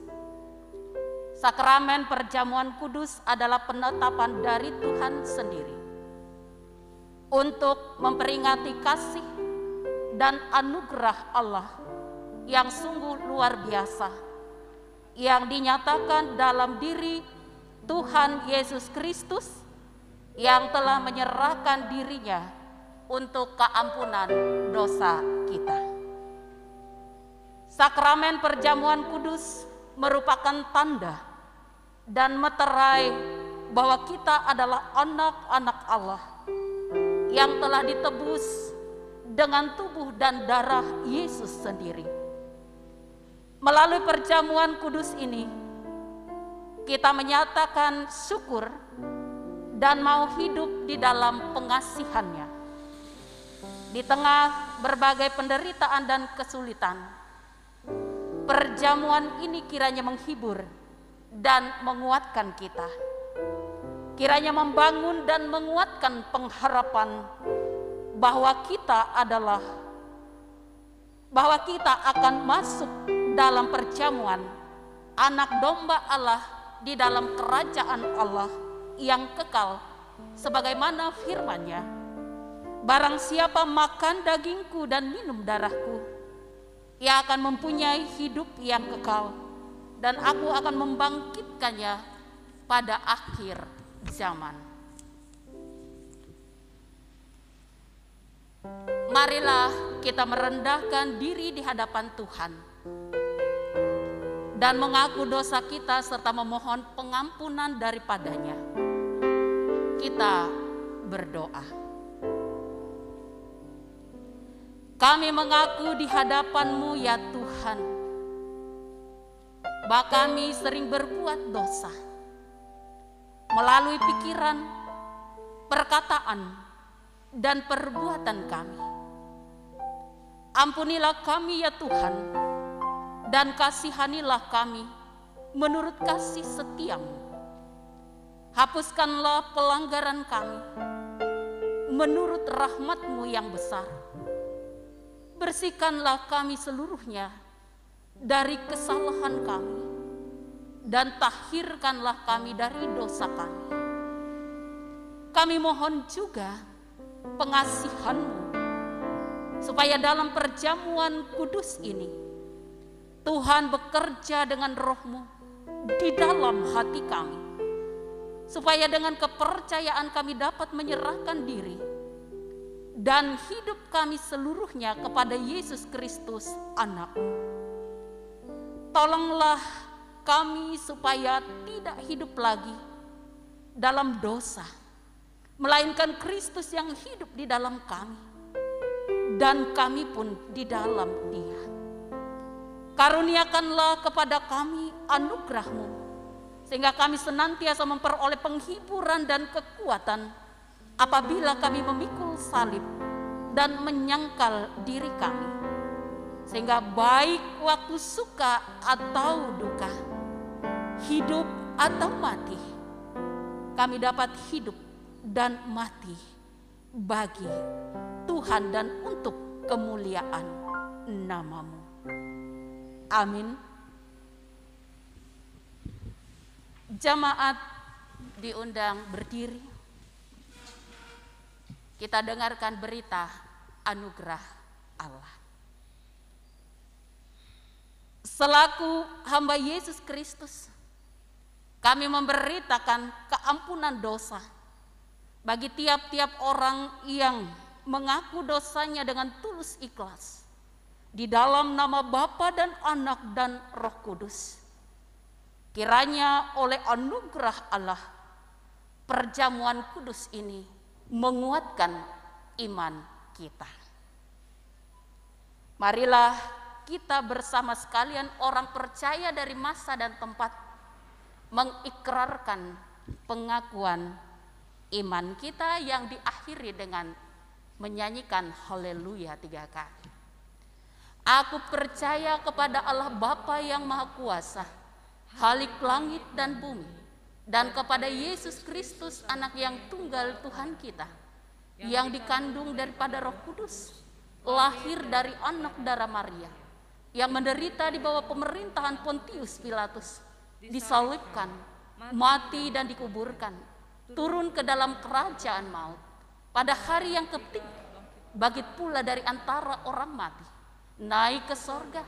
sakramen perjamuan kudus adalah penetapan dari Tuhan sendiri untuk memperingati kasih dan anugerah Allah yang sungguh luar biasa yang dinyatakan dalam diri Tuhan Yesus Kristus yang telah menyerahkan dirinya untuk keampunan dosa kita. Sakramen perjamuan kudus merupakan tanda dan meterai bahwa kita adalah anak-anak Allah yang telah ditebus dengan tubuh dan darah Yesus sendiri. Melalui perjamuan kudus ini, kita menyatakan syukur dan mau hidup di dalam pengasihan-Nya. Di tengah berbagai penderitaan dan kesulitan, perjamuan ini kiranya menghibur dan menguatkan kita. Kiranya membangun dan menguatkan pengharapan bahwa kita akan masuk dalam perjamuan anak domba Allah di dalam kerajaan Allah yang kekal, sebagaimana firman-Nya, barang siapa makan dagingku dan minum darahku, ia akan mempunyai hidup yang kekal, dan aku akan membangkitkannya pada akhir zaman. Marilah kita merendahkan diri di hadapan Tuhan dan mengaku dosa kita serta memohon pengampunan daripadanya. Kita berdoa. Kami mengaku di hadapan-Mu ya Tuhan, bahwa kami sering berbuat dosa melalui pikiran, perkataan, dan perbuatan kami. Ampunilah kami ya Tuhan, dan kasihanilah kami menurut kasih setia-Mu. Hapuskanlah pelanggaran kami menurut rahmat-Mu yang besar. Bersihkanlah kami seluruhnya dari kesalahan kami, dan tahirkanlah kami dari dosa kami. Kami mohon juga pengasihan-Mu, supaya dalam perjamuan kudus ini, Tuhan bekerja dengan Roh-Mu di dalam hati kami, supaya dengan kepercayaan kami dapat menyerahkan diri dan hidup kami seluruhnya kepada Yesus Kristus, Anak-Mu. Tolonglah kami supaya tidak hidup lagi dalam dosa, melainkan Kristus yang hidup di dalam kami, dan kami pun di dalam Dia. Karuniakanlah kepada kami anugerah-Mu, sehingga kami senantiasa memperoleh penghiburan dan kekuatan apabila kami memikul salib dan menyangkal diri kami, sehingga baik waktu suka atau duka, hidup atau mati, kami dapat hidup dan mati bagi Tuhan dan untuk kemuliaan nama-Mu. Amin. Jamaat diundang berdiri. Kita dengarkan berita anugerah Allah. Selaku hamba Yesus Kristus, kami memberitakan keampunan dosa bagi tiap-tiap orang yang mengaku dosanya dengan tulus ikhlas di dalam nama Bapa dan Anak dan Roh Kudus. Kiranya oleh anugerah Allah, perjamuan kudus ini menguatkan iman kita. Marilah kita bersama sekalian orang percaya dari masa dan tempat mengikrarkan pengakuan iman kita yang diakhiri dengan menyanyikan haleluya 3 kali. Aku percaya kepada Allah Bapa yang Maha Kuasa, Khalik langit dan bumi, dan kepada Yesus Kristus anak yang tunggal Tuhan kita, yang dikandung daripada Roh Kudus, lahir dari anak darah Maria, yang menderita di bawah pemerintahan Pontius Pilatus, disalibkan, mati dan dikuburkan, turun ke dalam kerajaan maut. Pada hari yang ketiga, bangkit pula dari antara orang mati, naik ke sorga,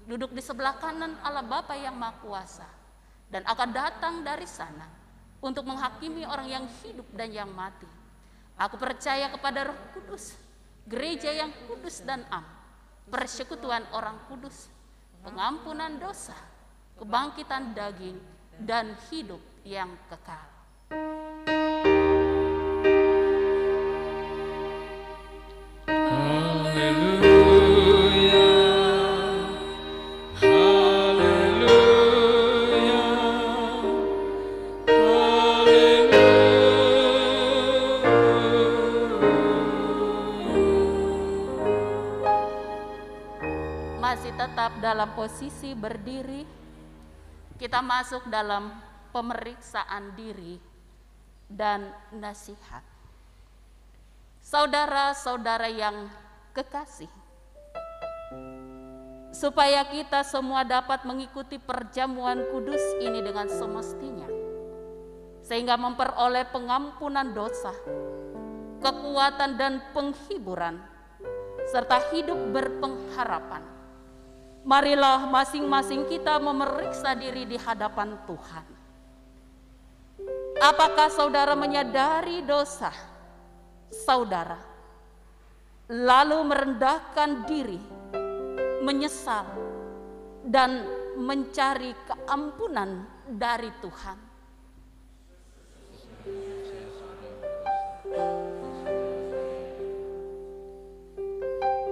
duduk di sebelah kanan Allah Bapa yang Maha Kuasa, dan akan datang dari sana untuk menghakimi orang yang hidup dan yang mati. Aku percaya kepada Roh Kudus, gereja yang kudus dan am, persekutuan orang kudus, pengampunan dosa, kebangkitan daging, dan hidup yang kekal. Tetap dalam posisi berdiri, kita masuk dalam pemeriksaan diri dan nasihat. Saudara-saudara yang kekasih, supaya kita semua dapat mengikuti perjamuan kudus ini dengan semestinya, sehingga memperoleh pengampunan dosa, kekuatan dan penghiburan, serta hidup berpengharapan. Marilah masing-masing kita memeriksa diri di hadapan Tuhan. Apakah saudara menyadari dosa saudara, lalu merendahkan diri, menyesal, dan mencari keampunan dari Tuhan?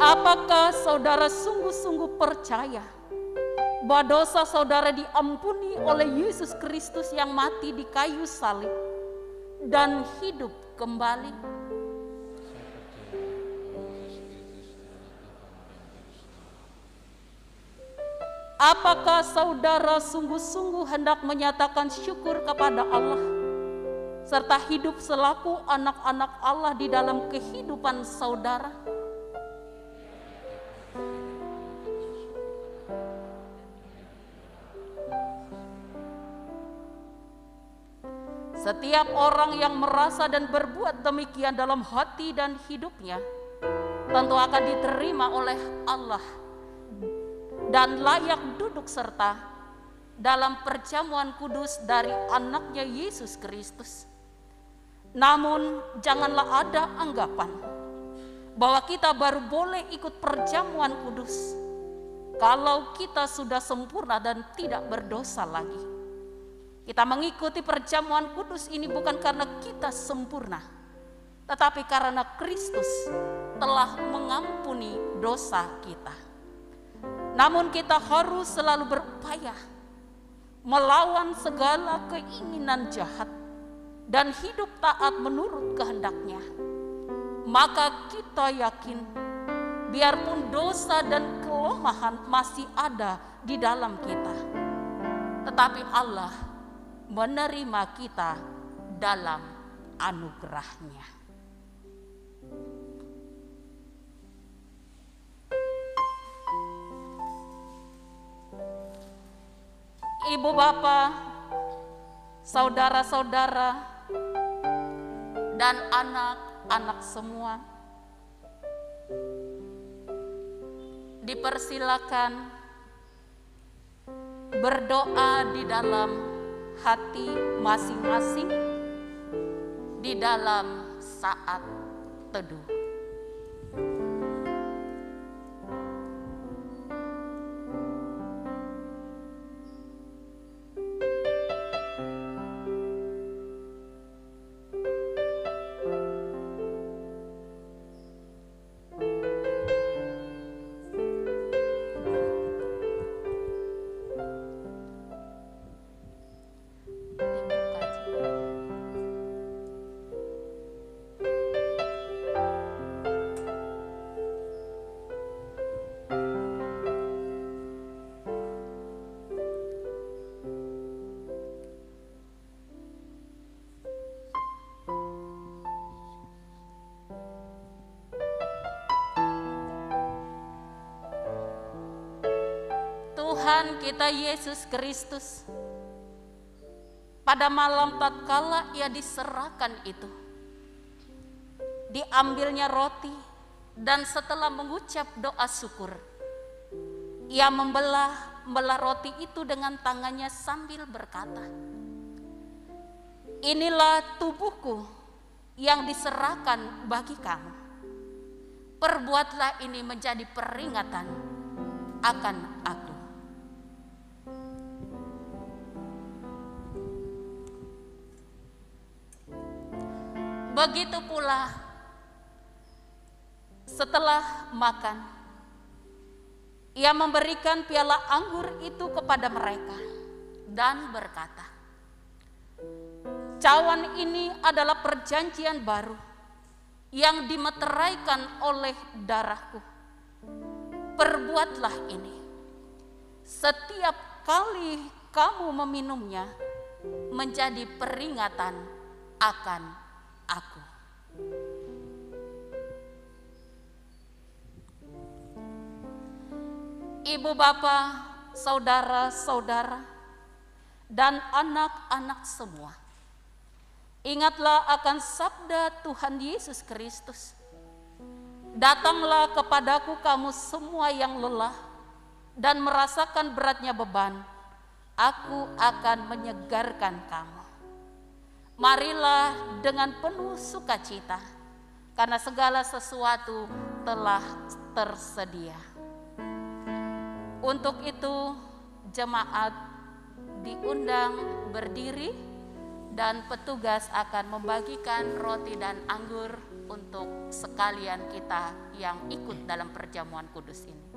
Apakah saudara sungguh-sungguh percaya bahwa dosa saudara diampuni oleh Yesus Kristus yang mati di kayu salib dan hidup kembali? Apakah saudara sungguh-sungguh hendak menyatakan syukur kepada Allah serta hidup selaku anak-anak Allah di dalam kehidupan saudara? Setiap orang yang merasa dan berbuat demikian dalam hati dan hidupnya tentu akan diterima oleh Allah dan layak duduk serta dalam perjamuan kudus dari anaknya Yesus Kristus. Namun janganlah ada anggapan bahwa kita baru boleh ikut perjamuan kudus kalau kita sudah sempurna dan tidak berdosa lagi. Kita mengikuti perjamuan kudus ini bukan karena kita sempurna, tetapi karena Kristus telah mengampuni dosa kita. Namun kita harus selalu berupaya melawan segala keinginan jahat dan hidup taat menurut kehendak-Nya. Maka kita yakin, biarpun dosa dan kelemahan masih ada di dalam kita, tetapi Allah menerima kita dalam anugerah-Nya. Ibu Bapa saudara-saudara, dan anak-anak semua, dipersilakan berdoa di dalam hati masing-masing di dalam saat teduh. Tuhan kita Yesus Kristus, pada malam tatkala Ia diserahkan itu, diambilnya roti, dan setelah mengucap doa syukur, Ia membelah roti itu dengan tangannya sambil berkata, "Inilah tubuhku yang diserahkan bagi kamu. Perbuatlah ini menjadi peringatan akan aku." Begitu pula setelah makan, Ia memberikan piala anggur itu kepada mereka dan berkata, "Cawan ini adalah perjanjian baru yang dimeteraikan oleh darahku. Perbuatlah ini setiap kali kamu meminumnya menjadi peringatan akan aku." Ibu bapa, saudara-saudara, dan anak-anak semua, ingatlah akan sabda Tuhan Yesus Kristus, "Datanglah kepadaku kamu semua yang lelah dan merasakan beratnya beban, aku akan menyegarkan kamu. Marilah dengan penuh sukacita, karena segala sesuatu telah tersedia." Untuk itu jemaat diundang berdiri dan petugas akan membagikan roti dan anggur untuk sekalian kita yang ikut dalam perjamuan kudus ini.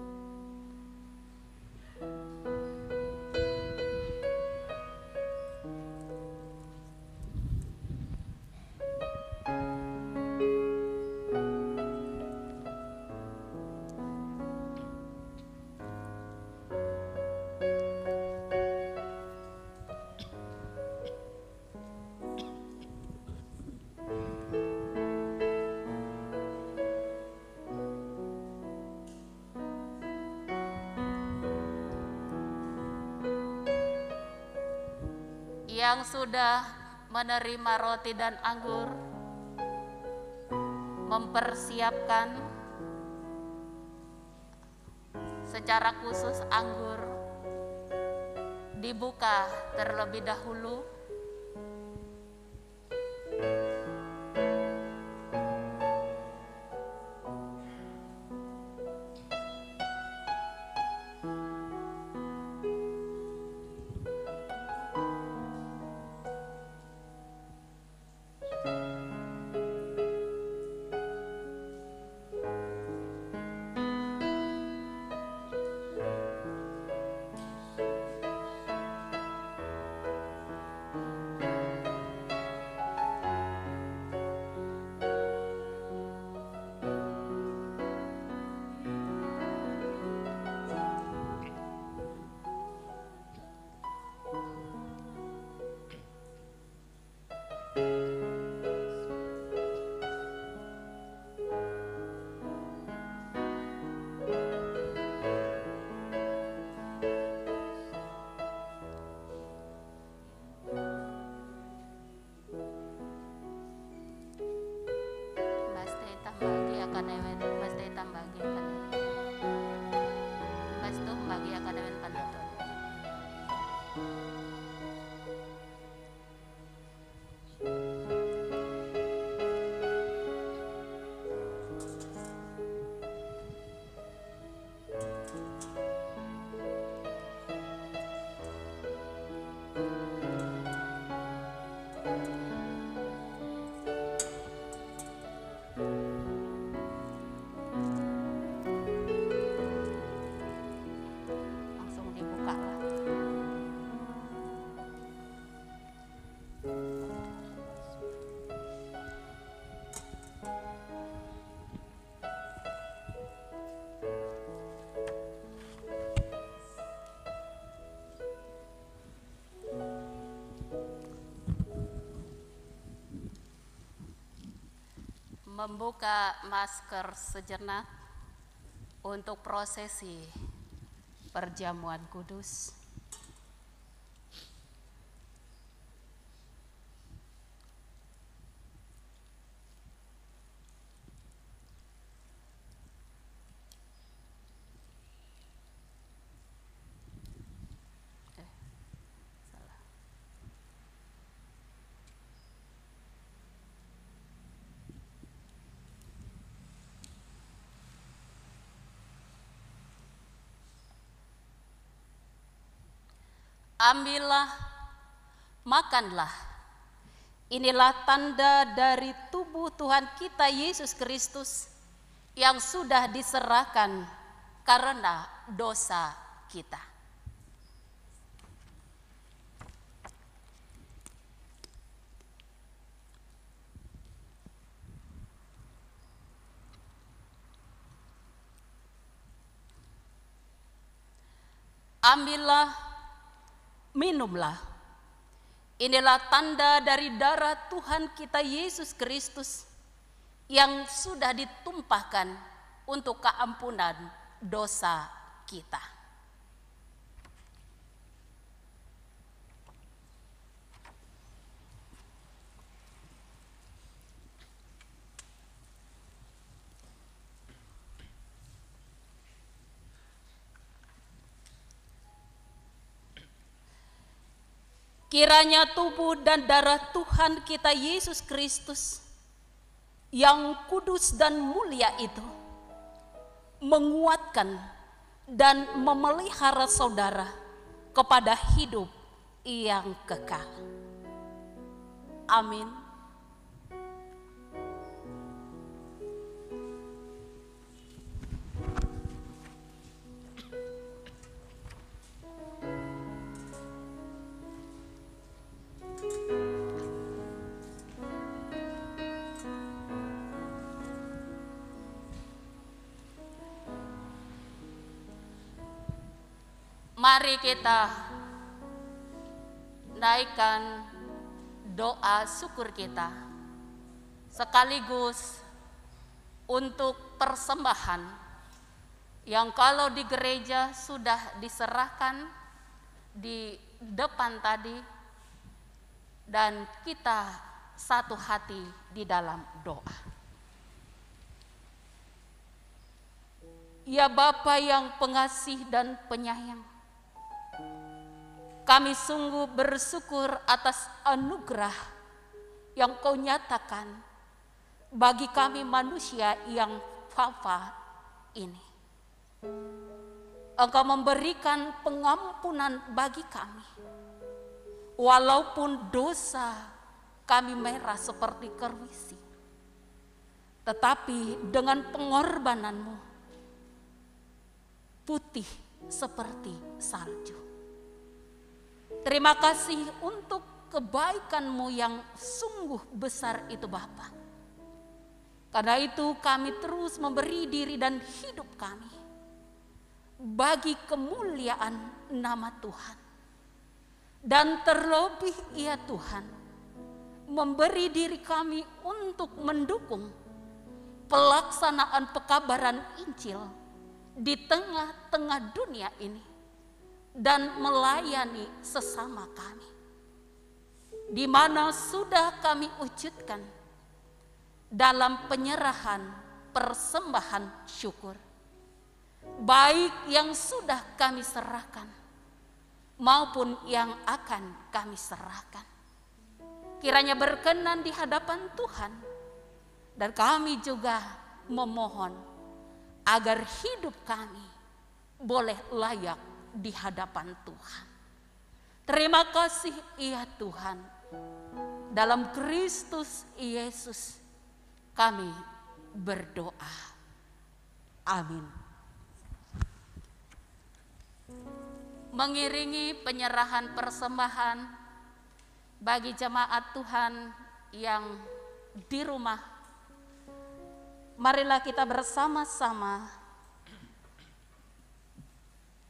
Yang sudah menerima roti dan anggur mempersiapkan secara khusus anggur dibuka terlebih dahulu. Langsung dibuka lah. Membuka masker sejenak untuk prosesi perjamuan kudus. Ambillah, makanlah. Inilah tanda dari tubuh Tuhan kita Yesus Kristus yang sudah diserahkan karena dosa kita. Ambillah, minumlah. Inilah tanda dari darah Tuhan kita Yesus Kristus yang sudah ditumpahkan untuk keampunan dosa kita. Kiranya tubuh dan darah Tuhan kita Yesus Kristus yang kudus dan mulia itu menguatkan dan memelihara saudara kepada hidup yang kekal. Amin. Mari kita naikkan doa syukur kita sekaligus untuk persembahan yang kalau di gereja sudah diserahkan di depan tadi, dan kita satu hati di dalam doa. Ya Bapa yang pengasih dan penyayang, kami sungguh bersyukur atas anugerah yang Kau nyatakan bagi kami manusia yang fafa ini. Engkau memberikan pengampunan bagi kami, walaupun dosa kami merah seperti kerwisi, tetapi dengan pengorbananmu putih seperti salju. Terima kasih untuk kebaikan-Mu yang sungguh besar itu Bapa. Karena itu kami terus memberi diri dan hidup kami bagi kemuliaan nama Tuhan. Dan terlebih ya Tuhan, memberi diri kami untuk mendukung pelaksanaan pekabaran Injil di tengah-tengah dunia ini dan melayani sesama kami, di mana sudah kami wujudkan dalam penyerahan persembahan syukur, baik yang sudah kami serahkan maupun yang akan kami serahkan. Kiranya berkenan di hadapan Tuhan, dan kami juga memohon agar hidup kami boleh layak di hadapan Tuhan. Terima kasih ya Tuhan. Dalam Kristus Yesus kami berdoa. Amin. Mengiringi penyerahan persembahan bagi jemaat Tuhan yang di rumah, marilah kita bersama-sama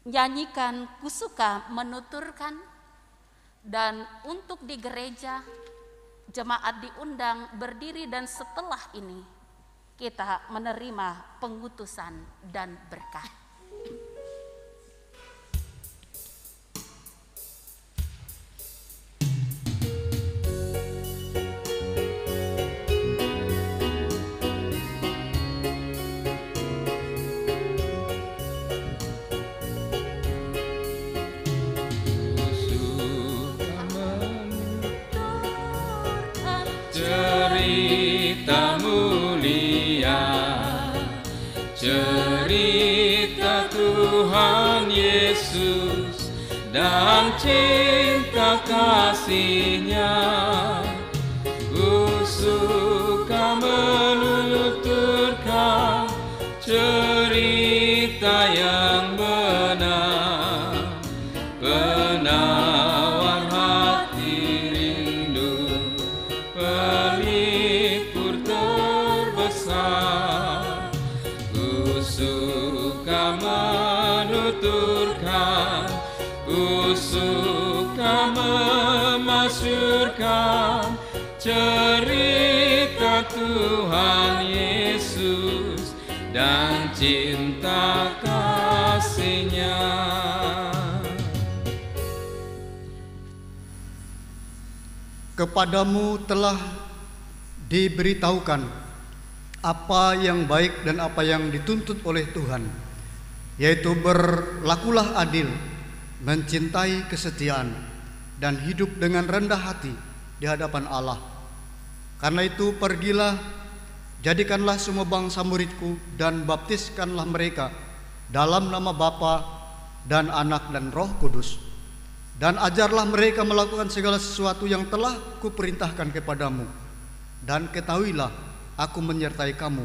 nyanyikan Kusuka Menuturkan. Dan untuk di gereja, jemaat diundang berdiri dan setelah ini kita menerima pengutusan dan berkat. Cerita mulia, cerita Tuhan Yesus dan cinta kasih-Nya. Ku suka menuturkan cerita yang benar, penawar hati rindu, pelipur terbesar. Ku suka menuturkan, ku suka memasyurkan cerita Tuhan Yesus dan cinta kasih-Nya. Kepadamu telah diberitahukan apa yang baik dan apa yang dituntut oleh Tuhan, yaitu berlakulah adil, mencintai kesetiaan, dan hidup dengan rendah hati di hadapan Allah. Karena itu pergilah, jadikanlah semua bangsa muridku dan baptiskanlah mereka dalam nama Bapa dan Anak dan Roh Kudus, dan ajarlah mereka melakukan segala sesuatu yang telah kuperintahkan kepadamu. Dan ketahuilah, aku menyertai kamu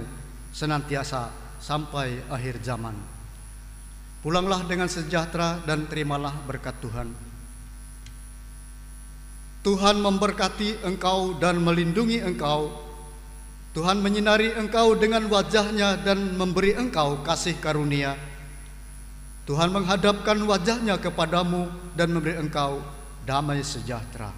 senantiasa sampai akhir zaman. Pulanglah dengan sejahtera dan terimalah berkat Tuhan. Tuhan memberkati engkau dan melindungi engkau. Tuhan menyinari engkau dengan wajah-Nya dan memberi engkau kasih karunia. Tuhan menghadapkan wajah-Nya kepadamu dan memberi engkau damai sejahtera.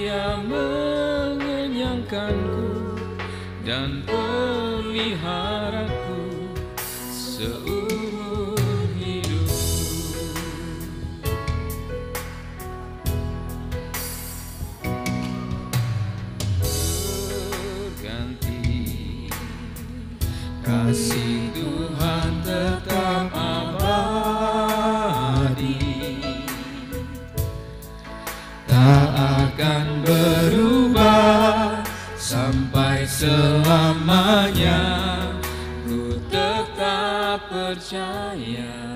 Dia mengenyangkanku dan peliharaku seumur hidup. Berganti kasih Tuhan tetap abadi, tak akan berubah sampai selamanya. Ku tetap percaya